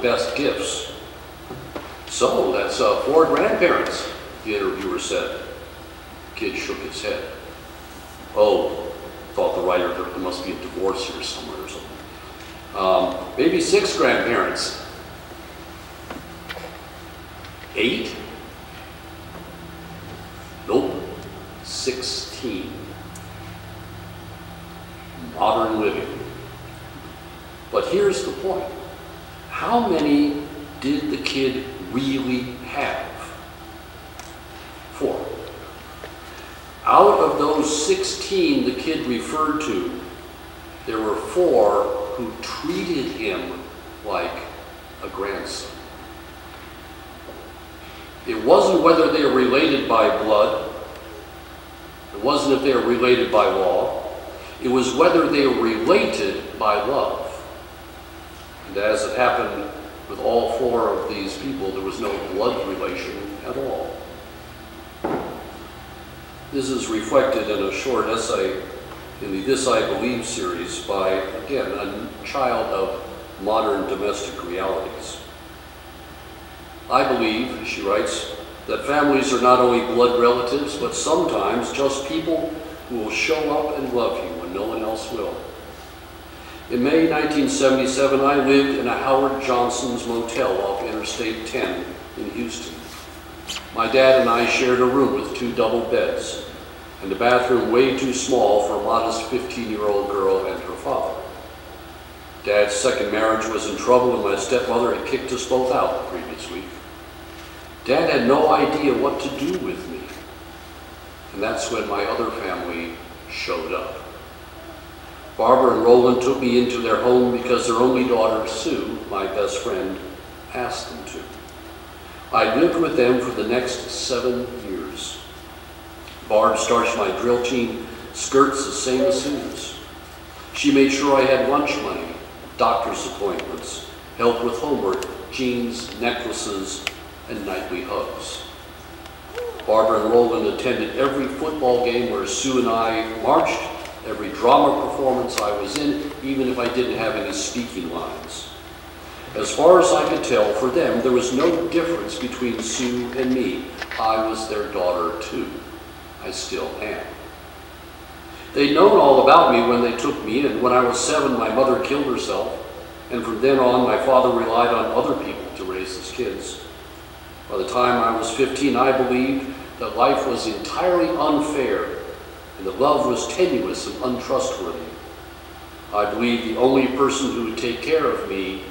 best gifts. So that's 4 grandparents, the interviewer said. The kid shook his head. Oh, thought the writer, there must be a divorce here somewhere or something. Maybe 6 grandparents. 8? Nope, 16. Modern living. But here's the point. How many did the kid really have? 4. Out of those 16 the kid referred to, there were 4 who treated him like a grandson. It wasn't whether they were related by blood. It wasn't if they were related by law. It was whether they were related by love. And as it happened with all 4 of these people, there was no blood relation at all. This is reflected in a short essay in the This I Believe series by, again, a child of modern domestic realities. I believe, she writes, that families are not only blood relatives, but sometimes just people who will show up and love you when no one else will. In May 1977, I lived in a Howard Johnson's motel off Interstate 10 in Houston. My dad and I shared a room with 2 double beds and a bathroom way too small for a modest 15-year-old girl and her father. Dad's second marriage was in trouble and my stepmother had kicked us both out the previous week. Dad had no idea what to do with me. And that's when my other family showed up. Barbara and Roland took me into their home because their only daughter, Sue, my best friend, asked them to. I lived with them for the next 7 years. Barb starched my drill team skirts the same as Sue's. She made sure I had lunch money, doctor's appointments, help with homework, jeans, necklaces, and nightly hugs. Barbara and Roland attended every football game where Sue and I marched, every drama performance I was in, even if I didn't have any speaking lines. As far as I could tell, for them, there was no difference between Sue and me. I was their daughter too. I still am. They'd known all about me when they took me in. When I was 7, my mother killed herself, and from then on, my father relied on other people to raise his kids. By the time I was 15, I believed that life was entirely unfair and that love was tenuous and untrustworthy. I believed the only person who would take care of me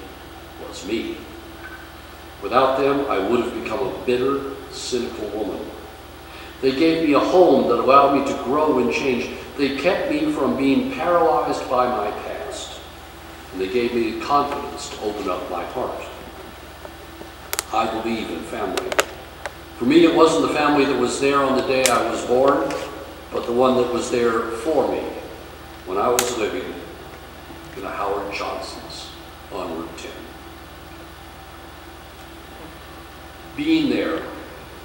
was me. Without them, I would have become a bitter, cynical woman. They gave me a home that allowed me to grow and change. They kept me from being paralyzed by my past. And they gave me the confidence to open up my heart. I believe in family. For me, it wasn't the family that was there on the day I was born, but the one that was there for me when I was living in a Howard Johnson's on Route 10. Being there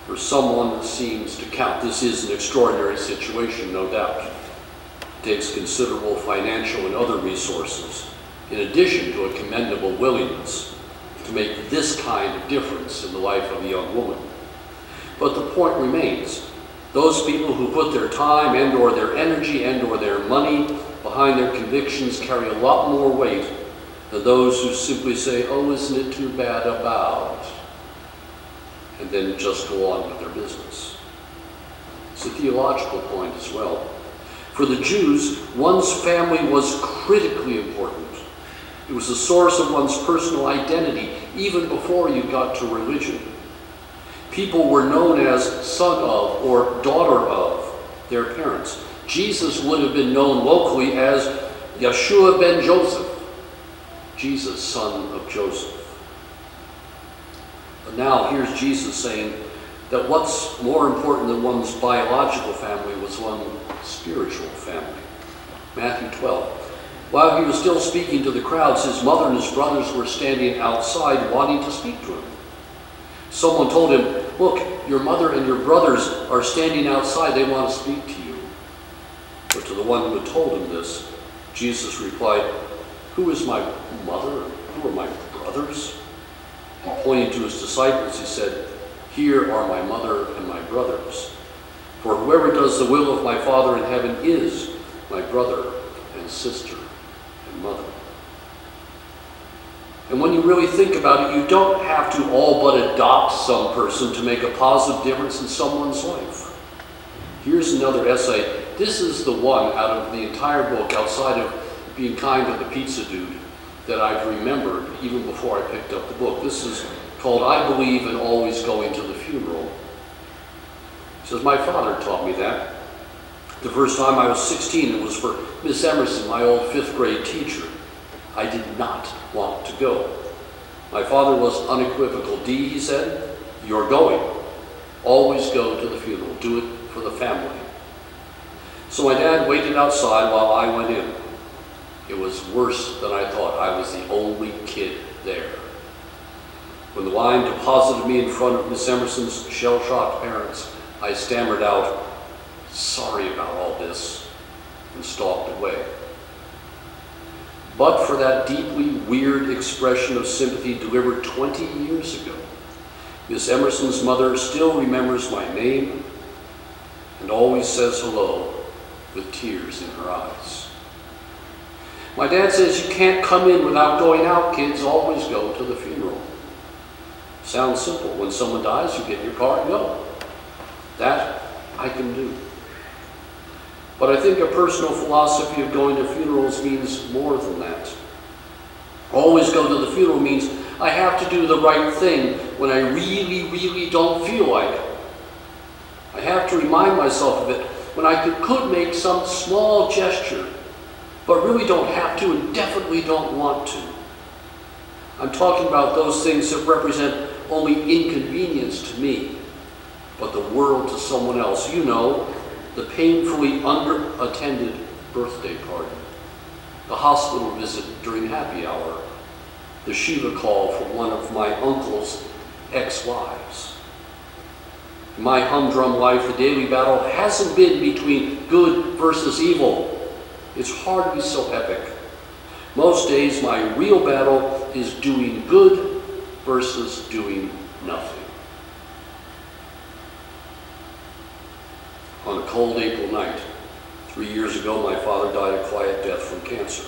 for someone seems to count. This is an extraordinary situation, no doubt. It takes considerable financial and other resources, in addition to a commendable willingness to make this kind of difference in the life of a young woman. But the point remains, those people who put their time and or their energy and or their money behind their convictions carry a lot more weight than those who simply say, oh, isn't it too bad about, and then just go on with their business. It's a theological point as well. For the Jews, one's family was critically important. It was the source of one's personal identity, even before you got to religion. People were known as son of or daughter of their parents. Jesus would have been known locally as Yeshua ben Joseph, Jesus, son of Joseph. But now here's Jesus saying that what's more important than one's biological family was one's spiritual family. Matthew 12. While he was still speaking to the crowds, his mother and his brothers were standing outside wanting to speak to him. Someone told him, look, your mother and your brothers are standing outside. They want to speak to you. But to the one who had told him this, Jesus replied, who is my mother? Who are my brothers? And pointing to his disciples, he said, "Here are my mother and my brothers. For whoever does the will of my Father in heaven is my brother and sister and mother." And when you really think about it, you don't have to all but adopt some person to make a positive difference in someone's life. Here's another essay. This is the one out of the entire book, outside of being kind to the pizza dude, that I've remembered even before I picked up the book. This is called "I Believe in Always Going to the Funeral." It says, "My father taught me that. The first time I was 16, it was for Miss Emerson, my old 5th grade teacher. I did not want to go. My father was unequivocal. 'Dee,' he said, 'you're going. Always go to the funeral. Do it for the family.' So my dad waited outside while I went in. It was worse than I thought. I was the only kid there. When the line deposited me in front of Miss Emerson's shell-shocked parents, I stammered out, 'Sorry about all this,' and stalked away. But for that deeply weird expression of sympathy delivered 20 years ago, Miss Emerson's mother still remembers my name and always says hello with tears in her eyes. My dad says, 'You can't come in without going out, kids. Always go to the funeral.' Sounds simple. When someone dies, you get in your car and go. That I can do. But I think a personal philosophy of going to funerals means more than that. Always go to the funeral means I have to do the right thing when I really, really don't feel like it. I have to remind myself of it when I could make some small gesture, but really don't have to and definitely don't want to. I'm talking about those things that represent only inconvenience to me, but the world to someone else. You know, the painfully underattended birthday party, the hospital visit during happy hour, the Shiva call from one of my uncle's ex-wives. In my humdrum life, the daily battle hasn't been between good versus evil. It's hardly so epic. Most days, my real battle is doing good versus doing nothing. On a cold April night, 3 years ago, my father died a quiet death from cancer.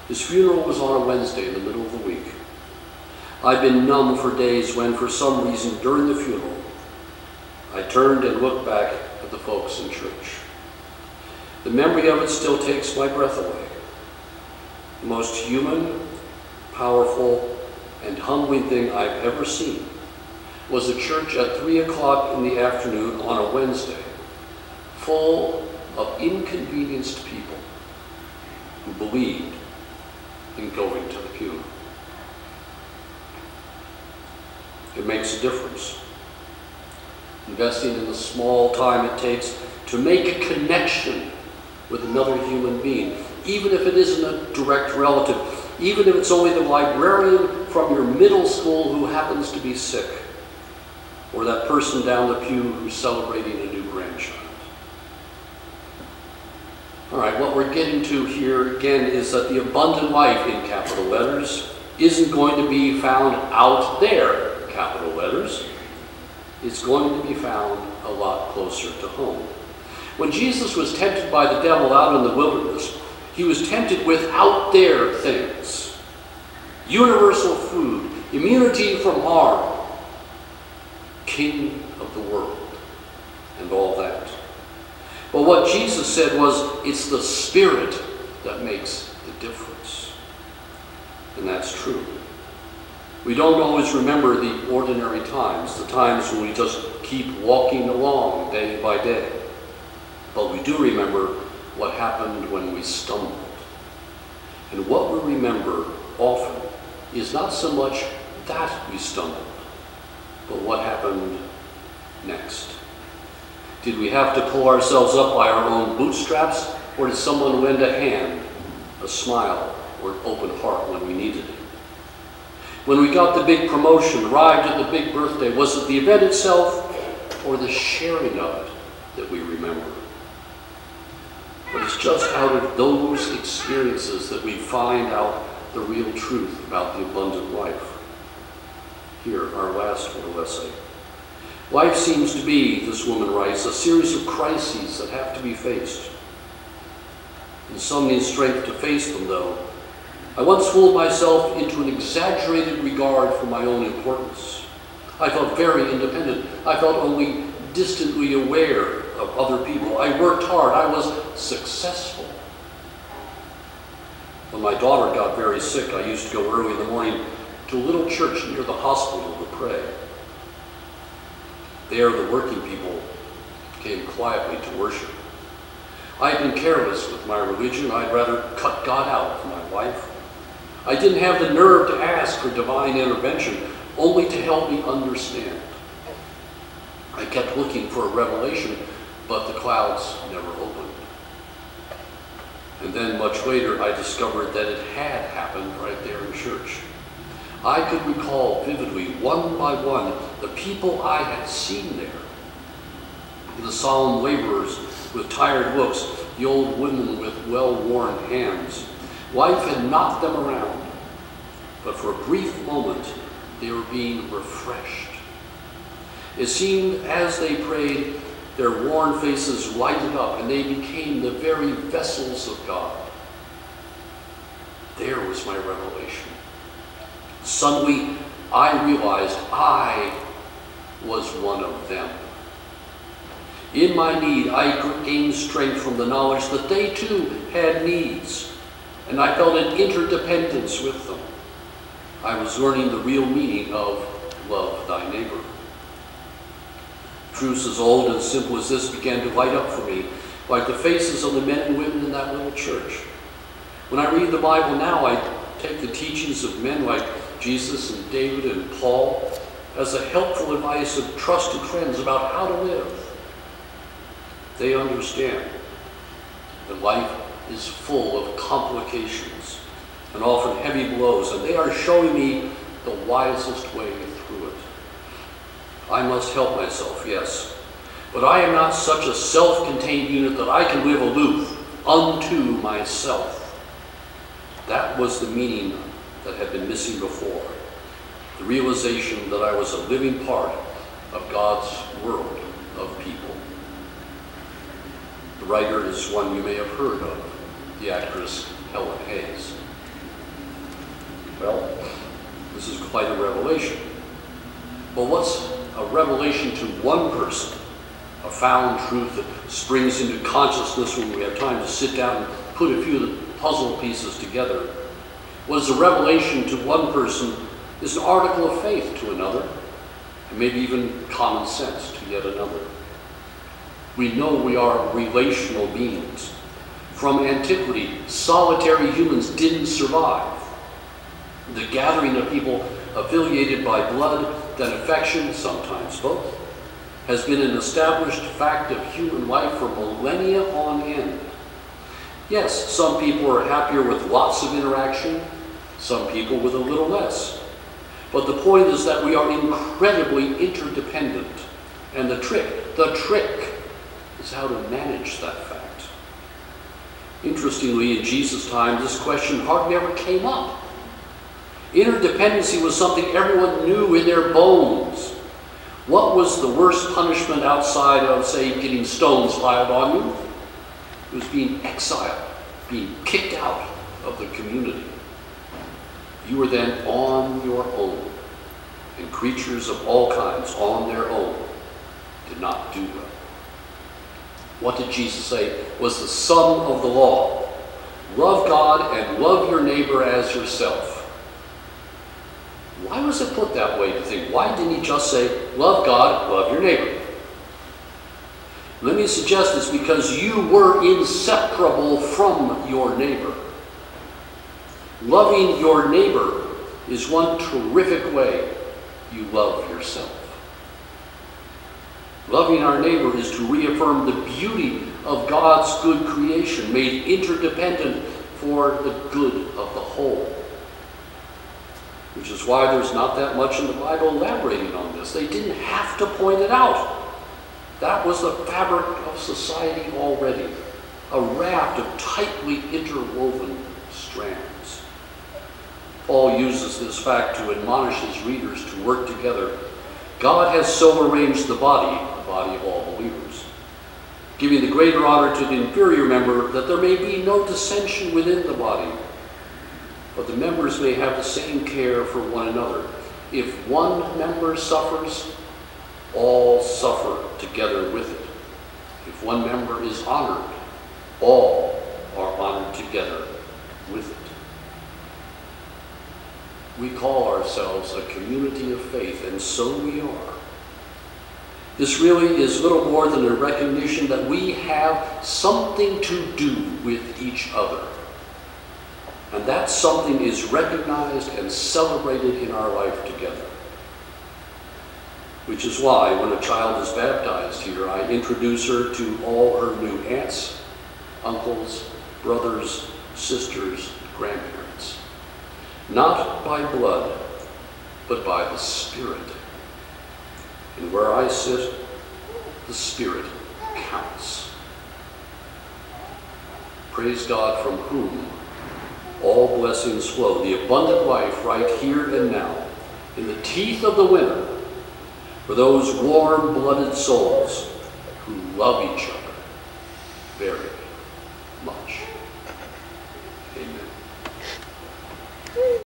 His funeral was on a Wednesday in the middle of the week. I'd been numb for days when, for some reason, during the funeral, I turned and looked back at the folks in church. The memory of it still takes my breath away. The most human, powerful, and humbling thing I've ever seen was a church at 3 o'clock in the afternoon on a Wednesday, full of inconvenienced people who believed in going to the funeral. It makes a difference. Investing in the small time it takes to make a connection with another human being, even if it isn't a direct relative, even if it's only the librarian from your middle school who happens to be sick, or that person down the pew who's celebrating a new grandchild. All right, what we're getting to here again is that the abundant life, in capital letters, isn't going to be found out there, capital letters. It's going to be found a lot closer to home. When Jesus was tempted by the devil out in the wilderness, he was tempted with out there things. Universal food, immunity from harm, king of the world, and all that. But what Jesus said was, it's the Spirit that makes the difference. And that's true. We don't always remember the ordinary times, the times when we just keep walking along day by day. But we do remember what happened when we stumbled. And what we remember often is not so much that we stumbled, but what happened next. Did we have to pull ourselves up by our own bootstraps, or did someone lend a hand, a smile, or an open heart when we needed it? When we got the big promotion, arrived at the big birthday, was it the event itself or the sharing of it that we remember? But it's just out of those experiences that we find out the real truth about the abundant life. Here, our last little essay. Life seems to be, this woman writes, a series of crises that have to be faced. And some need strength to face them, though. I once fooled myself into an exaggerated regard for my own importance. I felt very independent. I felt only distantly aware of other people. I worked hard. I was successful. When my daughter got very sick, I used to go early in the morning to a little church near the hospital to pray. There, the working people came quietly to worship. I had been careless with my religion. I'd rather cut God out of my life. I didn't have the nerve to ask for divine intervention, only to help me understand. I kept looking for a revelation, but the clouds never opened. And then much later, I discovered that it had happened right there in church. I could recall vividly, one by one, the people I had seen there. The solemn laborers with tired looks, the old women with well-worn hands. Life had knocked them around, but for a brief moment, they were being refreshed. It seemed as they prayed, their worn faces lighted up and they became the very vessels of God. There was my revelation. Suddenly, I realized I was one of them. In my need, I gained strength from the knowledge that they too had needs, and I felt an interdependence with them. I was learning the real meaning of love thy neighbor. Truths as old and simple as this began to light up for me, like the faces of the men and women in that little church. When I read the Bible now, I take the teachings of men like Jesus and David and Paul as a helpful advice of trusted friends about how to live. They understand that life is full of complications and often heavy blows, and they are showing me the wisest way through it. I must help myself, yes, but I am not such a self-contained unit that I can live aloof unto myself. That was the meaning that had been missing before, the realization that I was a living part of God's world of people. The writer is one you may have heard of, the actress Helen Hayes. Well, this is quite a revelation. But what's a revelation to one person? A found truth that springs into consciousness when we have time to sit down and put a few of the puzzle pieces together. What is a revelation to one person is an article of faith to another, and maybe even common sense to yet another. We know we are relational beings. From antiquity, solitary humans didn't survive. The gathering of people affiliated by blood, then affection, sometimes both, has been an established fact of human life for millennia on end. Yes, some people are happier with lots of interaction, some people with a little less. But the point is that we are incredibly interdependent. And the trick is how to manage that fact. Interestingly, in Jesus' time, this question hardly ever came up. Interdependency was something everyone knew in their bones. What was the worst punishment outside of, say, getting stones piled on you? It was being exiled, being kicked out of the community. You were then on your own, and creatures of all kinds on their own did not do well. What did Jesus say was the sum of the law? Love God and love your neighbor as yourself. Why was it put that way, to think? Why didn't he just say, love God, love your neighbor? Let me suggest it's because you were inseparable from your neighbor. Loving your neighbor is one terrific way you love yourself. Loving our neighbor is to reaffirm the beauty of God's good creation, made interdependent for the good of the whole. Which is why there's not that much in the Bible elaborating on this. They didn't have to point it out. That was the fabric of society already, a raft of tightly interwoven strands. Paul uses this fact to admonish his readers to work together. God has so arranged the body of all believers, giving the greater honor to the inferior member, that there may be no dissension within the body, but the members may have the same care for one another. If one member suffers, all suffer together with it. If one member is honored, all are honored together with it. We call ourselves a community of faith, and so we are. This really is little more than a recognition that we have something to do with each other. And that something is recognized and celebrated in our life together. Which is why when a child is baptized here, I introduce her to all her new aunts, uncles, brothers, sisters, grandparents. Not by blood, but by the Spirit. And where I sit, the Spirit counts. Praise God, from whom all blessings flow, the abundant life right here and now, in the teeth of the winter, for those warm-blooded souls who love each other very much.